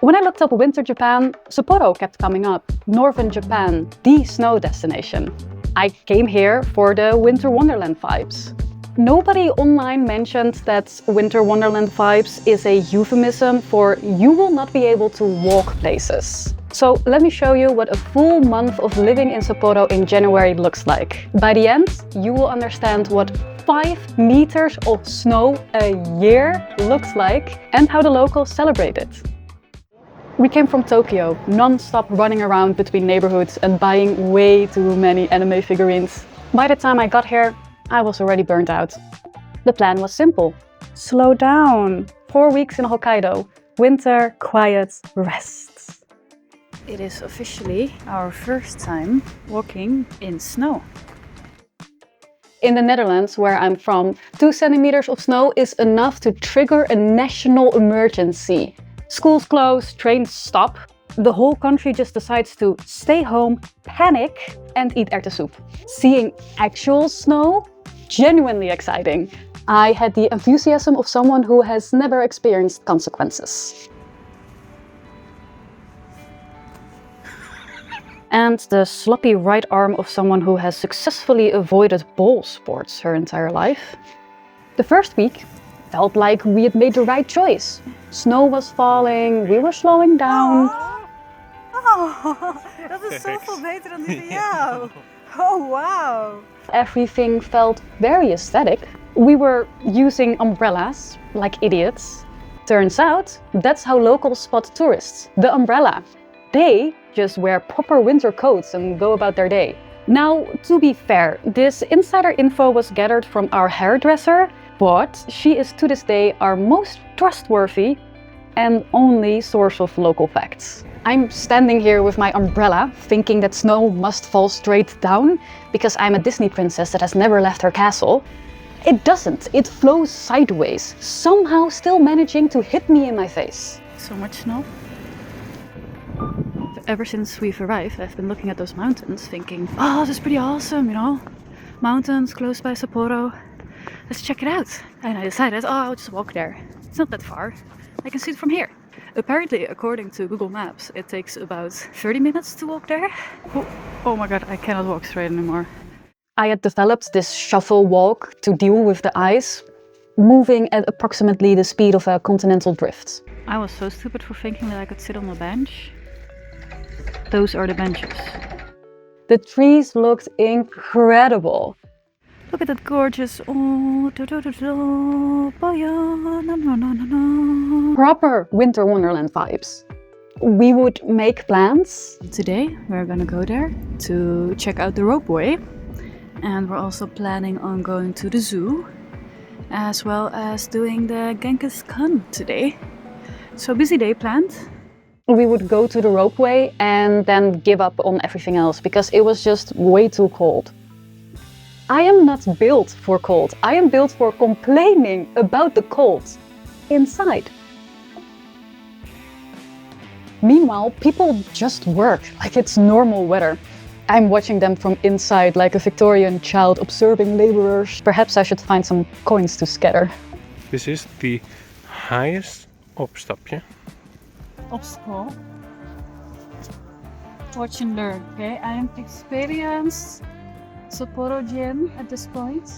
When I looked up winter Japan, Sapporo kept coming up. Northern Japan, the snow destination. I came here for the winter wonderland vibes. Nobody online mentioned that winter wonderland vibes is a euphemism for you will not be able to walk places. So let me show you what a full month of living in Sapporo in January looks like. By the end, you will understand what 5 meters of snow a year looks like and how the locals celebrate it. We came from Tokyo, non-stop running around between neighborhoods and buying way too many anime figurines. By the time I got here, I was already burnt out. The plan was simple. Slow down. 4 weeks in Hokkaido. Winter, quiet, rest. It is officially our first time walking in snow. In the Netherlands, where I'm from, 2 centimeters of snow is enough to trigger a national emergency. Schools close, trains stop. The whole country just decides to stay home, panic, and eat erwten soup. Seeing actual snow? Genuinely exciting. I had the enthusiasm of someone who has never experienced consequences. And the sloppy right arm of someone who has successfully avoided ball sports her entire life. The first week felt like we had made the right choice. Snow was falling, we were slowing down. Dat is zoveel beter dan die van jou. Oh, wow. Everything felt very aesthetic. We were using umbrellas like idiots. Turns out, that's how locals spot tourists, the umbrella. They just wear proper winter coats and go about their day. Now, to be fair, this insider info was gathered from our hairdresser, but she is to this day our most trustworthy and only source of local facts. I'm standing here with my umbrella, thinking that snow must fall straight down because I'm a Disney princess that has never left her castle. It doesn't, it flows sideways, somehow still managing to hit me in my face. So much snow. Ever since we've arrived, I've been looking at those mountains thinking, oh, this is pretty awesome, you know? Mountains close by Sapporo. Let's check it out. And I decided, oh, I'll just walk there. It's not that far. I can see it from here. Apparently, according to Google Maps, it takes about 30 minutes to walk there. Oh my god, I cannot walk straight anymore. I had developed this shuffle walk to deal with the ice, moving at approximately the speed of a continental drift. I was so stupid for thinking that I could sit on a bench. Those are the benches. The trees looked incredible. Look at that gorgeous proper winter wonderland vibes. We would make plans. Today we're gonna go there to check out the ropeway. And we're also planning on going to the zoo, as well as doing the Genghis Khan today. So busy day planned. We would go to the ropeway and then give up on everything else because it was just way too cold. I am not built for cold. I am built for complaining about the cold inside. Meanwhile, people just work like it's normal weather. I'm watching them from inside like a Victorian child observing laborers. Perhaps I should find some coins to scatter. This is the highest opstapje. Obstacle. Watch and learn, okay? I am experienced Sapporo gym at this point.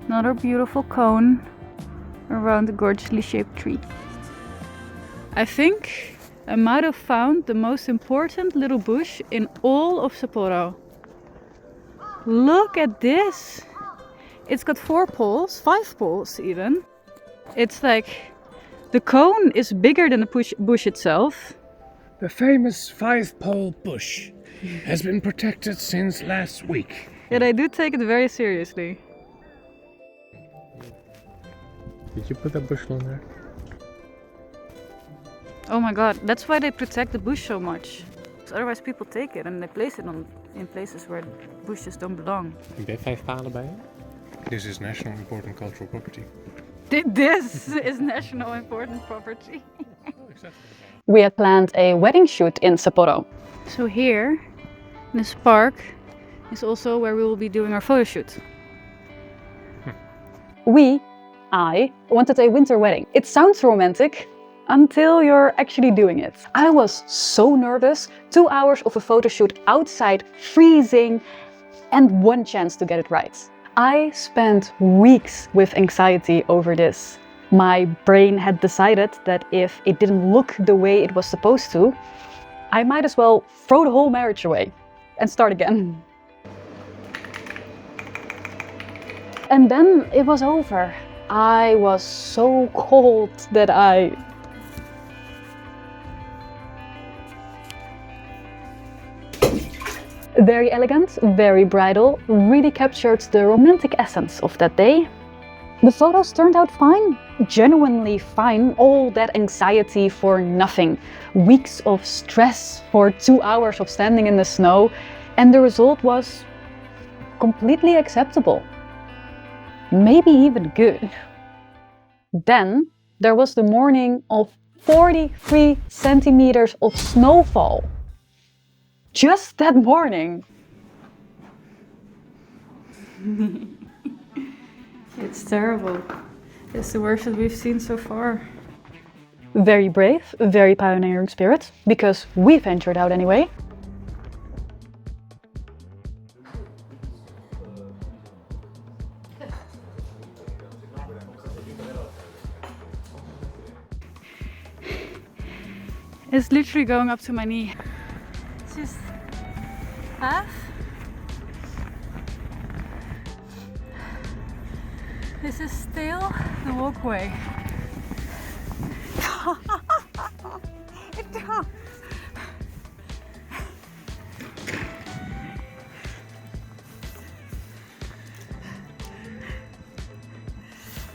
Another beautiful cone around a gorgeously shaped tree. I think I might have found the most important little bush in all of Sapporo. Look at this! It's got 4 poles, 5 poles even. It's like the cone is bigger than the bush itself. The famous 5-pole bush has been protected since last week. Yet I do take it very seriously. Did you put that bush on there? Oh my god, that's why they protect the bush so much. Because otherwise people take it and they place it in places where bushes don't belong. Heb jij 5 palen bij je? This is national important cultural property. This is national important property. We had planned a wedding shoot in Sapporo. So here, in this park, is also where we will be doing our photo shoot. I wanted a winter wedding. It sounds romantic until you're actually doing it. I was so nervous. 2 hours of a photo shoot outside, freezing, and one chance to get it right. I spent weeks with anxiety over this. My brain had decided that if it didn't look the way it was supposed to, I might as well throw the whole marriage away and start again. And then it was over. I was so cold that Very elegant, very bridal, really captured the romantic essence of that day. The photos turned out fine, genuinely fine, all that anxiety for nothing. Weeks of stress for 2 hours of standing in the snow, and the result was completely acceptable. Maybe even good. Then there was the morning of 43 centimeters of snowfall. Just that morning. It's terrible. It's the worst that we've seen so far. Very brave, very pioneering spirit, because we ventured out anyway. It's literally going up to my knee. It's just half. This is still the walkway.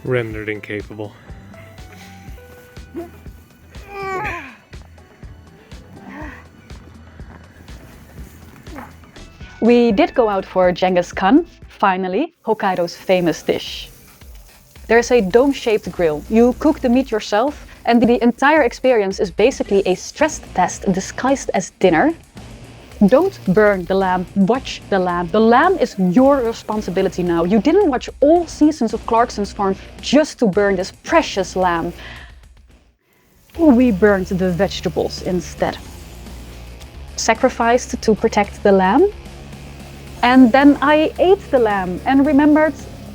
Rendered incapable. We did go out for Genghis Khan, finally, Hokkaido's famous dish. There's a dome-shaped grill. You cook the meat yourself, and the entire experience is basically a stress test disguised as dinner. Don't burn the lamb, watch the lamb. The lamb is your responsibility now. You didn't watch all seasons of Clarkson's Farm just to burn this precious lamb. We burned the vegetables instead. Sacrificed to protect the lamb. And then I ate the lamb and remembered,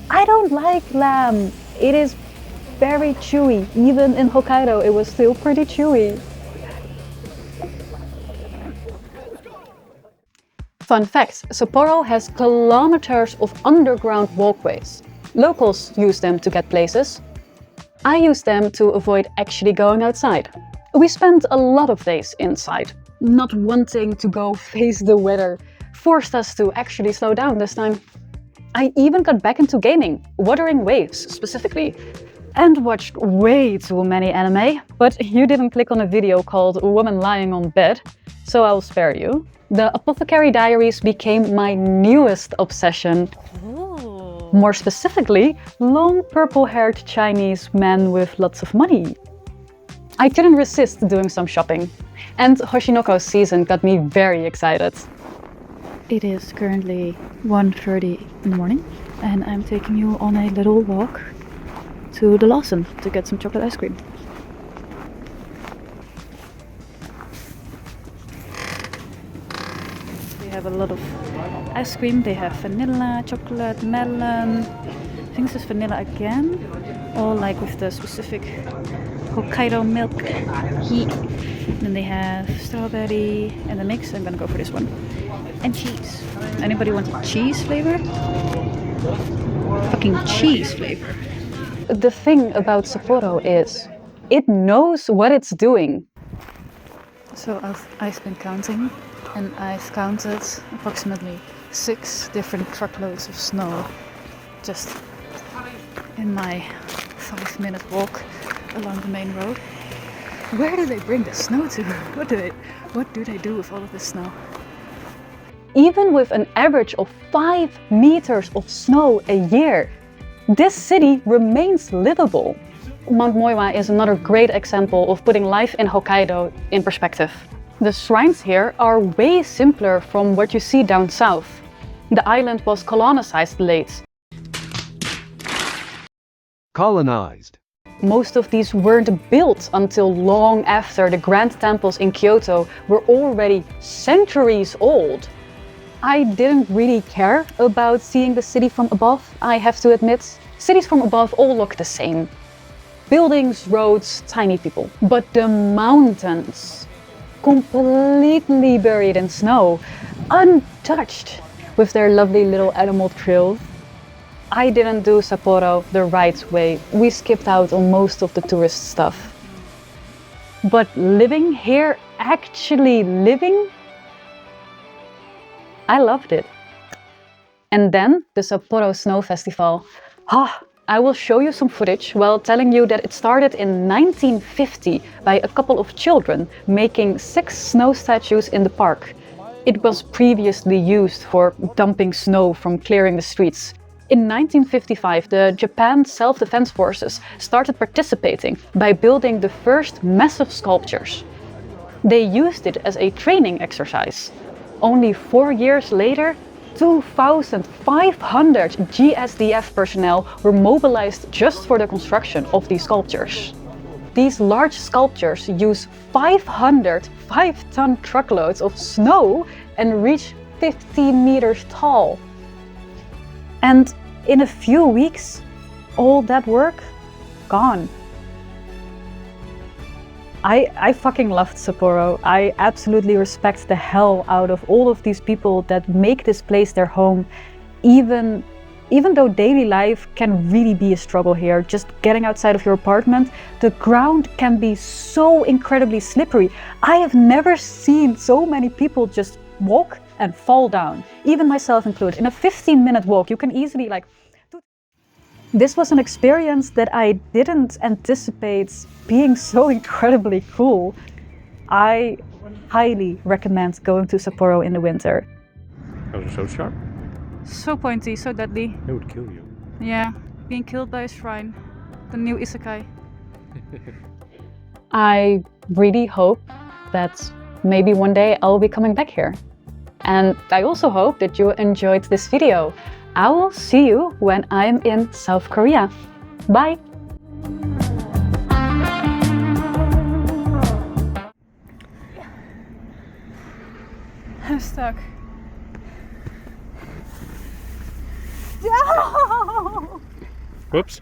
I don't like lamb. It is very chewy. Even in Hokkaido, it was still pretty chewy. Fun fact, Sapporo has kilometers of underground walkways. Locals use them to get places. I use them to avoid actually going outside. We spent a lot of days inside, not wanting to go face the weather. Forced us to actually slow down this time. I even got back into gaming, Wuthering Waves specifically, and watched way too many anime, but you didn't click on a video called Woman Lying on Bed, so I'll spare you. The Apothecary Diaries became my newest obsession. Oh. More specifically, long purple-haired Chinese men with lots of money. I couldn't resist doing some shopping, and Hoshinoko's season got me very excited. It is currently 1:30 in the morning, and I'm taking you on a little walk to the Lawson to get some chocolate ice cream. They have a lot of ice cream. They have vanilla, chocolate, melon. I think this is vanilla again, all like with the specific Hokkaido milk heat. Then they have strawberry and the mix. I'm gonna go for this one. And cheese. Anybody want a cheese flavor? Fucking cheese flavor. The thing about Sapporo is, it knows what it's doing. So I've been counting, and I've counted approximately 6 different truckloads of snow just in my 5-minute walk along the main road. Where do they bring the snow to? What do they do with all of this snow? Even with an average of 5 meters of snow a year, this city remains livable. Mount Moiwa is another great example of putting life in Hokkaido in perspective. The shrines here are way simpler from what you see down south. The island was colonized late. Colonized. Most of these weren't built until long after the grand temples in Kyoto were already centuries old. I didn't really care about seeing the city from above, I have to admit. Cities from above all look the same. Buildings, roads, tiny people. But the mountains, completely buried in snow, untouched, with their lovely little animal trails. I didn't do Sapporo the right way. We skipped out on most of the tourist stuff. But living here, actually living, I loved it. And then the Sapporo Snow Festival. I will show you some footage while telling you that it started in 1950 by a couple of children making 6 snow statues in the park. It was previously used for dumping snow from clearing the streets. In 1955, the Japan Self-Defense Forces started participating by building the first massive sculptures. They used it as a training exercise. Only 4 years later, 2,500 GSDF personnel were mobilized just for the construction of these sculptures. These large sculptures use 500 5-ton truckloads of snow and reach 15 meters tall. And in a few weeks, all that work, gone. I fucking loved Sapporo. I absolutely respect the hell out of all of these people that make this place their home. Even though daily life can really be a struggle here, just getting outside of your apartment, the ground can be so incredibly slippery. I have never seen so many people just walk and fall down, even myself included. In a 15-minute walk, you can easily This was an experience that I didn't anticipate being so incredibly cool. I highly recommend going to Sapporo in the winter. Those are so sharp. So pointy, so deadly. It would kill you. Yeah, being killed by a shrine. The new isekai. I really hope that maybe one day I'll be coming back here. And I also hope that you enjoyed this video. I will see you when I'm in South Korea. Bye! I'm stuck. No! Whoops.